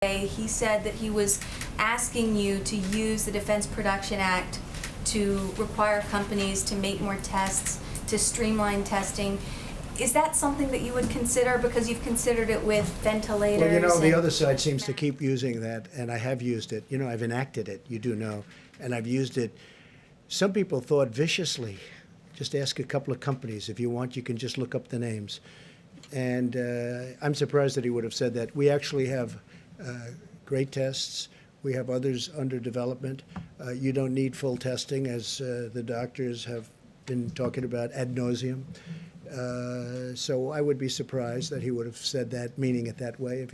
He said that he was asking you to use the Defense Production Act to require companies to make more tests, to streamline testing. Is that something that you would consider, because you've considered it with ventilators? Well, you know, the other side seems to keep using that, and I have used it. You know, I've enacted it, you do know, and I've used it. Some people thought viciously. Just ask a couple of companies. If you want, you can just look up the names. And I'm surprised that he would have said that. We actually have great tests. We have others under development. You don't need full testing, as the doctors have been talking about ad nauseum. So I would be surprised that he would have said that, meaning it that way.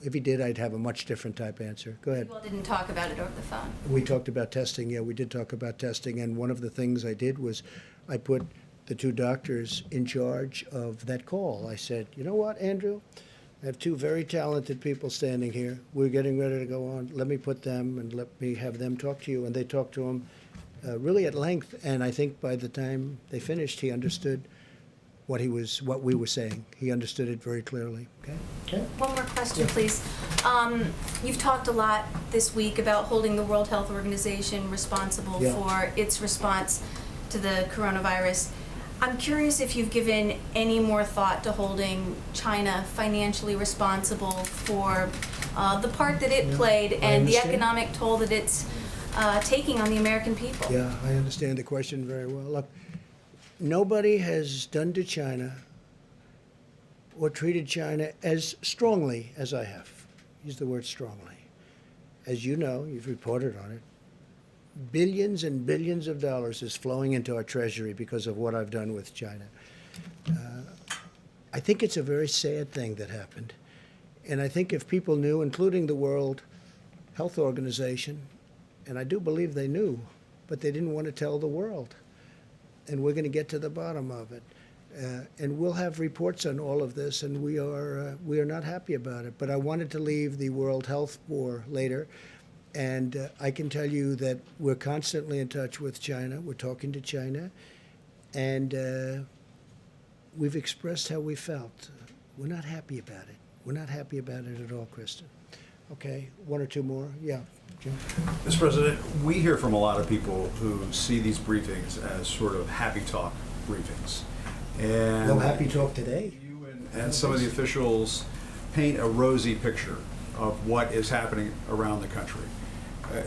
If he did, I'd have a much different type answer. Go ahead. You all didn't talk about it over the phone. We talked about testing. Yeah, we did talk about testing. And one of the things I did was I put the two doctors in charge of that call. I said, you know what, Andrew? I have two very talented people standing here. We're getting ready to go on. Let me put them and let me have them talk to you. And they talked to him really at length. And I think by the time they finished, he understood what we were saying. He understood it very clearly. Okay. One more question, please. You've talked a lot this week about holding the World Health Organization responsible for its response to the coronavirus. I'm curious if you've given any more thought to holding China financially responsible for the part that it played and the economic toll that it's taking on the American people. Yeah, I understand the question very well. Look, nobody has done to China or treated China as strongly as I have. Use the word strongly. As you know, you've reported on it. Billions and billions of dollars is flowing into our treasury because of what I've done with China. I think it's a very sad thing that happened. And I think if people knew, including the World Health Organization, and I do believe they knew, but they didn't want to tell the world. And we're going to get to the bottom of it. And we'll have reports on all of this, and we are not happy about it. But I wanted to leave the World Health War later. And I can tell you that we're constantly in touch with China. We're talking to China. And we've expressed how we felt. We're not happy about it. We're not happy about it at all, Kristen. Okay, one or two more? Yeah, Jim? Mr. President, we hear from a lot of people who see these briefings as sort of happy talk briefings. And no happy talk today. You and some of the officials paint a rosy picture of what is happening around the country.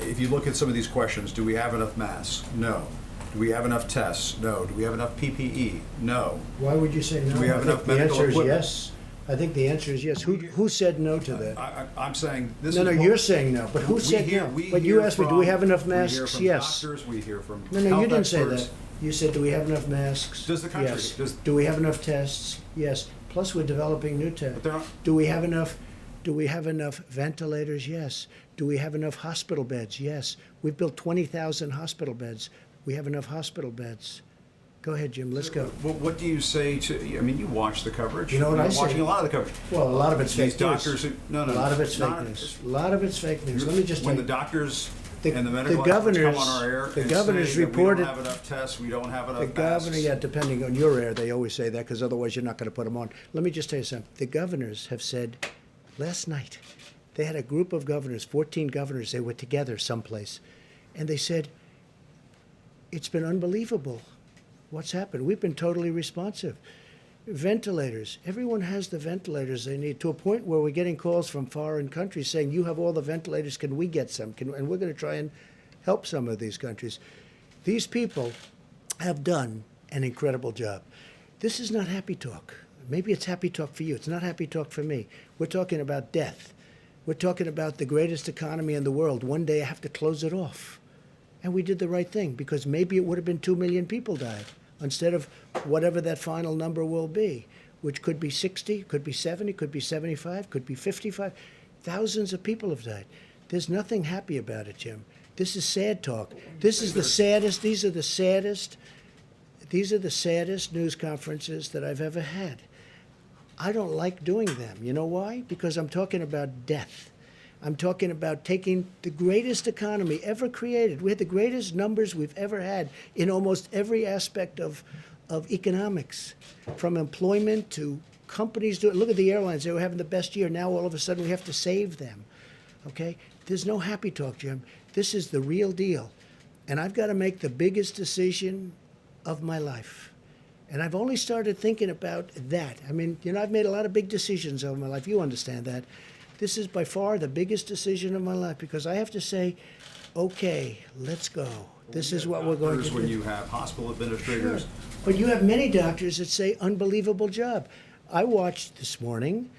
If you look at some of these questions, do we have enough masks? No. Do we have enough tests? No. Do we have enough PPE? No. Why would you say no? Do we have enough medical equipment? The answer is yes. I think the answer is yes. Who said no to that? I'm saying this. No, you're saying no. But who said no? But you asked me, do we have enough masks? We hear from yes. doctors. We hear from No, you didn't say that. You said, do we have enough masks? Does the country? Yes. Do we have enough tests? Yes. Plus, we're developing new tests. Do we have enough? Do we have enough ventilators? Yes. Do we have enough hospital beds? Yes. We've built 20,000 hospital beds. We have enough hospital beds. Go ahead, Jim. Let's go. Well, what do you say to? I mean, you watch the coverage. You know what I say? Watching a lot of the coverage. Well, a lot of it's fake news. Doctors, no. A lot of it's fake news. A lot of it's fake news. Let me just when tell the doctors you, and the medical experts come on our air the and governors say reported, we don't have enough tests, we don't have enough the governor, masks. yeah, depending on your air, they always say that because otherwise you're not going to put them on. Let me just tell you something. The governors have said last night, they had a group of governors, 14 governors, they were together someplace, and they said, it's been unbelievable what's happened. We've been totally responsive. Ventilators. Everyone has the ventilators they need, to a point where we're getting calls from foreign countries saying, you have all the ventilators, can we get some? And we're going to try and help some of these countries. These people have done an incredible job. This is not happy talk. Maybe it's happy talk for you. It's not happy talk for me. We're talking about death. We're talking about the greatest economy in the world. One day I have to close it off. And we did the right thing, because maybe it would have been 2 million people died instead of whatever that final number will be, which could be 60, could be 70, could be 75, could be 55. Thousands of people have died. There's nothing happy about it, Jim. This is sad talk. This is the saddest, these are the saddest news conferences that I've ever had. I don't like doing them. You know why? Because I'm talking about death. I'm talking about taking the greatest economy ever created. We had the greatest numbers we've ever had in almost every aspect of economics, from employment to companies do it. Look at the airlines. They were having the best year. Now all of a sudden we have to save them. Okay? There's no happy talk, Jim. This is the real deal. And I've got to make the biggest decision of my life. And I've only started thinking about that. I mean, I've made a lot of big decisions over my life. You understand that. This is by far the biggest decision of my life because I have to say, okay, let's go. This is what we're going to do. When you have hospital administrators. Sure. But you have many doctors that say, unbelievable job. I watched this morning,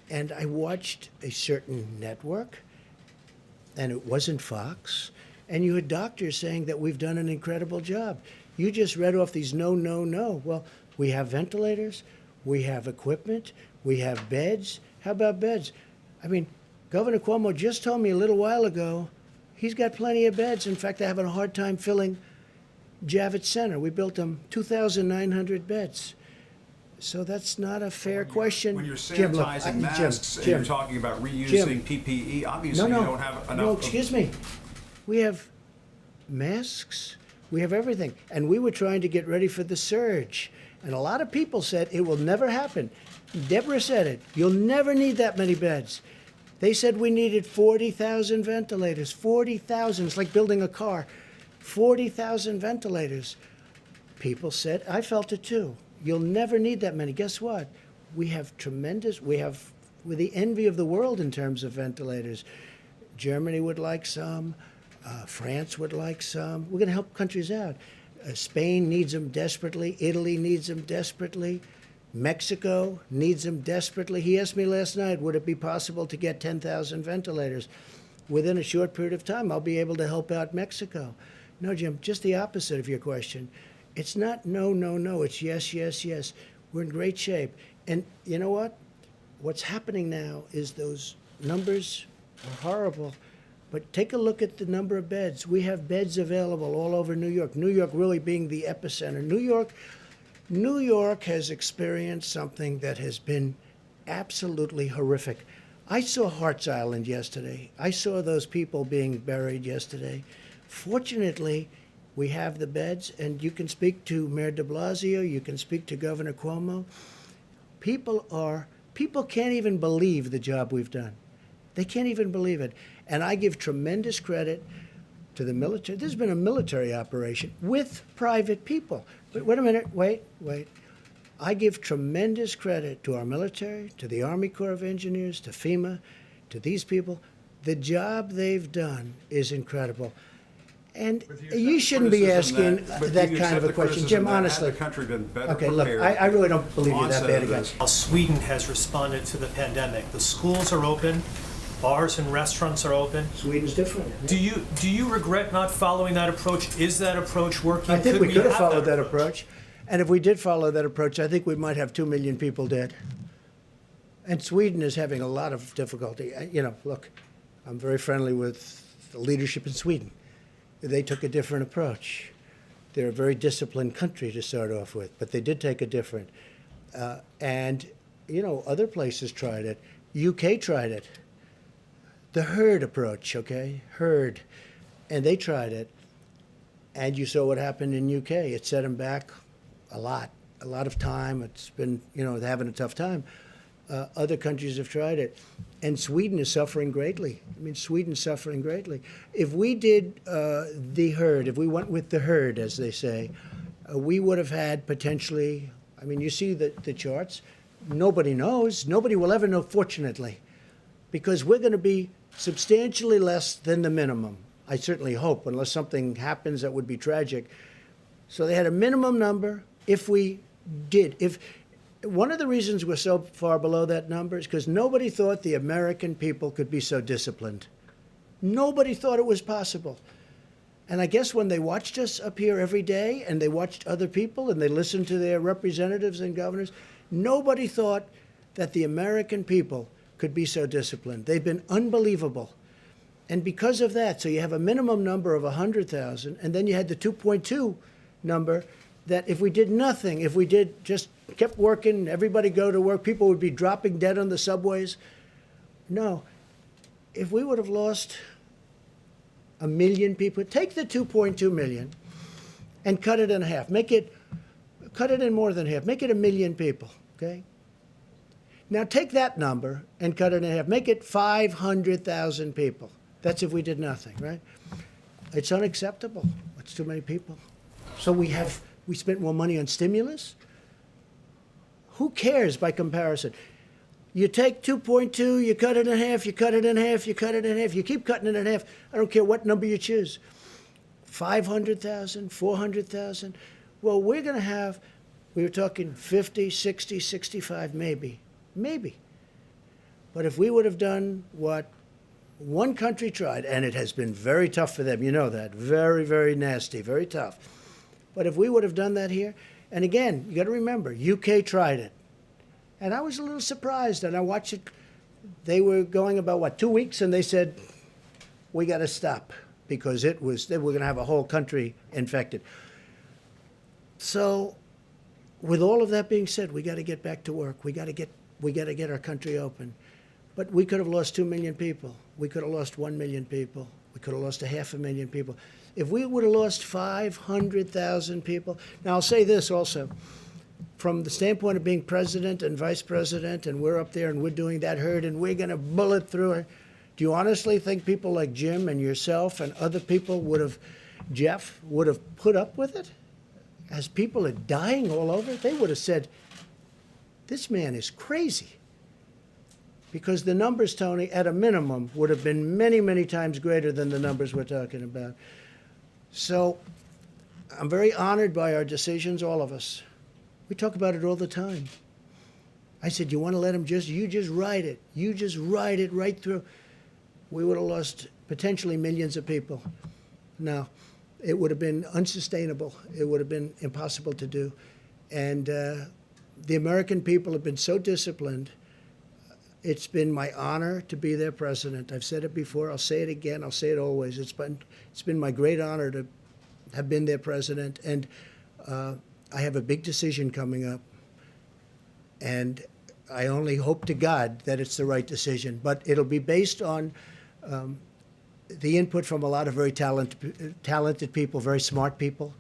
and I watched a certain network, and it wasn't Fox, and you had doctors saying that we've done an incredible job. You just read off these no, no, no. Well, we have ventilators, we have equipment, we have beds. How about beds? I mean, Governor Cuomo just told me a little while ago he's got plenty of beds. In fact, they're having a hard time filling Javits Center. We built them 2,900 beds. So that's not a fair question. When you're Jim, look, sanitizing masks and you're talking about reusing PPE, obviously you don't have enough. No, excuse me. We have masks. We have everything. And we were trying to get ready for the surge. And a lot of people said it will never happen. Deborah said it. You'll never need that many beds. They said we needed 40,000 ventilators. 40,000. It's like building a car. 40,000 ventilators. People said, I felt it too. You'll never need that many. Guess what? We're the envy of the world in terms of ventilators. Germany would like some. France would like some. We're going to help countries out. Spain needs them desperately. Italy needs them desperately. Mexico needs them desperately. He asked me last night, would it be possible to get 10,000 ventilators? Within a short period of time, I'll be able to help out Mexico. No, Jim, just the opposite of your question. It's not no, no, no. It's yes, yes, yes. We're in great shape. And you know what? What's happening now is those numbers are horrible. But take a look at the number of beds. We have beds available all over New York. New York really being the epicenter. New York has experienced something that has been absolutely horrific. I saw Hart's Island yesterday. I saw those people being buried yesterday. Fortunately, we have the beds, and you can speak to Mayor de Blasio, you can speak to Governor Cuomo. People can't even believe the job we've done. They can't even believe it. And I give tremendous credit to the military. There's been a military operation with private people. But wait a minute, wait. I give tremendous credit to our military, to the Army Corps of Engineers, to FEMA, to these people. The job they've done is incredible. And you shouldn't be asking that kind of a question. Jim, honestly. Had the country been better Okay, look, I really don't believe you're that bad again. How Sweden has responded to the pandemic. The schools are open, bars and restaurants are open. Sweden's different. Do you regret not following that approach? Is that approach working? I think we could have followed that approach. And if we did follow that approach, I think we might have 2 million people dead. And Sweden is having a lot of difficulty. Look, I'm very friendly with the leadership in Sweden. They took a different approach. They're a very disciplined country to start off with, but they did take a different. Other places tried it. UK tried it. The herd approach, okay? Herd. And they tried it. And you saw what happened in UK. It set them back a lot of time. It's been, they're having a tough time. Other countries have tried it. And Sweden is suffering greatly. Sweden's suffering greatly. If we did the herd, if we went with the herd, as they say, we would have had potentially, you see the charts. Nobody knows. Nobody will ever know, fortunately, because we're going to be substantially less than the minimum. I certainly hope, unless something happens that would be tragic. So they had a minimum number. If one of the reasons we're so far below that number is because nobody thought the American people could be so disciplined. Nobody thought it was possible. And I guess when they watched us up here every day and they watched other people and they listened to their representatives and governors, nobody thought that the American people could be so disciplined. They've been unbelievable. And because of that, so you have a minimum number of 100,000, and then you had the 2.2 number that if we did nothing, if we did just kept working, everybody go to work, people would be dropping dead on the subways. No. If we would have lost 1 million people, take the 2.2 million and cut it in half. Cut it in more than half. Make it 1 million people, okay? Now take that number and cut it in half. Make it 500,000 people. That's if we did nothing, right? It's unacceptable. It's too many people. So we spent more money on stimulus? Who cares by comparison? You take 2.2, you cut it in half, you cut it in half, you cut it in half, you keep cutting it in half. I don't care what number you choose. 500,000, 400,000. Well, we're going to have, we were talking 50, 60, 65, maybe. Maybe. But if we would have done what one country tried, and it has been very tough for them, you know that, very, very nasty, very tough. But if we would have done that here, and again, you got to remember, UK tried it. And I was a little surprised, and I watched it. They were going about, 2 weeks, and they said, we got to stop, because they were going to have a whole country infected. So with all of that being said, we got to get back to work. We got to get our country open. But we could have lost 2 million people. We could have lost 1 million people. We could have lost 500,000 people. If we would have lost 500,000 people, now I'll say this also, from the standpoint of being president and vice president, and we're up there and we're doing that herd and we're going to bullet through it. Do you honestly think people like Jim and yourself and other people Jeff would have put up with it? As people are dying all over, they would have said, this man is crazy. Because the numbers, Tony, at a minimum, would have been many, many times greater than the numbers we're talking about. So I'm very honored by our decisions, all of us. We talk about it all the time. I said, you want to let him you just ride it. You just ride it right through. We would have lost potentially millions of people. No, it would have been unsustainable. It would have been impossible to do. And the American people have been so disciplined. It's been my honor to be their president. I've said it before. I'll say it again. I'll say it always. It's been my great honor to have been their president. And I have a big decision coming up. And I only hope to God that it's the right decision. But it'll be based on the input from a lot of very talented people, very smart people,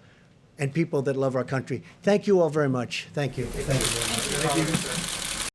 and people that love our country. Thank you all very much. Thank you. Thank you very much. Thank you.